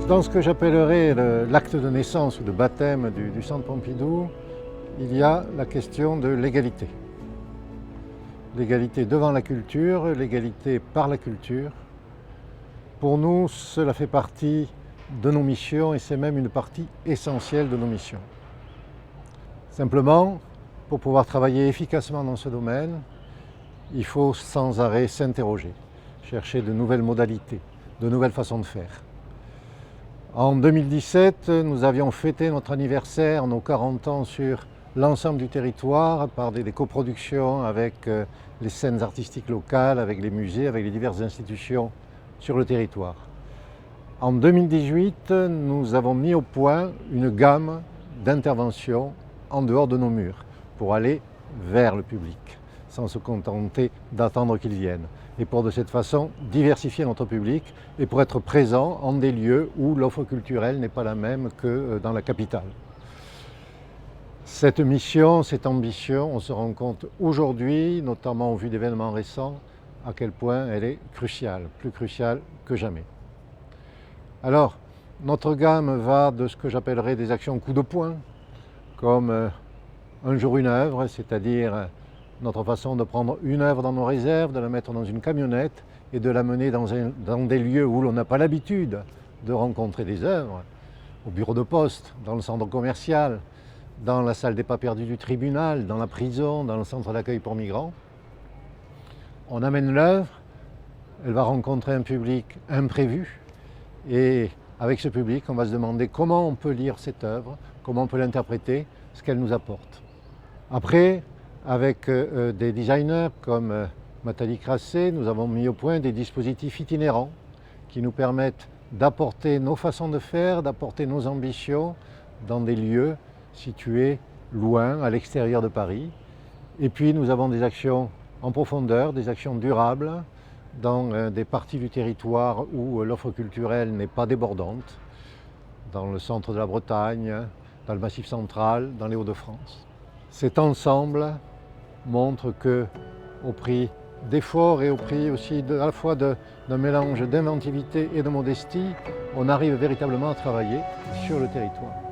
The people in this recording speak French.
Dans ce que j'appellerais l'acte de naissance ou de baptême du Centre Pompidou, il y a la question de l'égalité. L'égalité devant la culture, l'égalité par la culture. Pour nous, cela fait partie de nos missions et c'est même une partie essentielle de nos missions. Simplement, pour pouvoir travailler efficacement dans ce domaine, il faut sans arrêt s'interroger, chercher de nouvelles modalités, de nouvelles façons de faire. En 2017, nous avions fêté notre anniversaire, nos 40 ans sur l'ensemble du territoire par des coproductions avec les scènes artistiques locales, avec les musées, avec les diverses institutions sur le territoire. En 2018, nous avons mis au point une gamme d'interventions en dehors de nos murs pour aller vers le public, sans se contenter d'attendre qu'il vienne. Et pour de cette façon diversifier notre public et pour être présent en des lieux où l'offre culturelle n'est pas la même que dans la capitale. Cette mission, cette ambition, on se rend compte aujourd'hui, notamment au vu d'événements récents, à quel point elle est cruciale, plus cruciale que jamais. Alors, notre gamme va de ce que j'appellerais des actions coup de poing, comme un jour une œuvre, c'est-à-dire notre façon de prendre une œuvre dans nos réserves, de la mettre dans une camionnette et de la mener dans des lieux où l'on n'a pas l'habitude de rencontrer des œuvres, au bureau de poste, dans le centre commercial, dans la salle des pas perdus du tribunal, dans la prison, dans le centre d'accueil pour migrants. On amène l'œuvre, elle va rencontrer un public imprévu et avec ce public, on va se demander comment on peut lire cette œuvre, comment on peut l'interpréter, ce qu'elle nous apporte. Après, avec des designers comme Nathalie Crassé, nous avons mis au point des dispositifs itinérants qui nous permettent d'apporter nos façons de faire, d'apporter nos ambitions dans des lieux situés loin, à l'extérieur de Paris. Et puis nous avons des actions en profondeur, des actions durables dans des parties du territoire où l'offre culturelle n'est pas débordante, dans le centre de la Bretagne, dans le Massif central, dans les Hauts-de-France. Cet ensemble montre qu'au prix d'efforts et au prix aussi à la fois d'un mélange d'inventivité et de modestie, on arrive véritablement à travailler sur le territoire.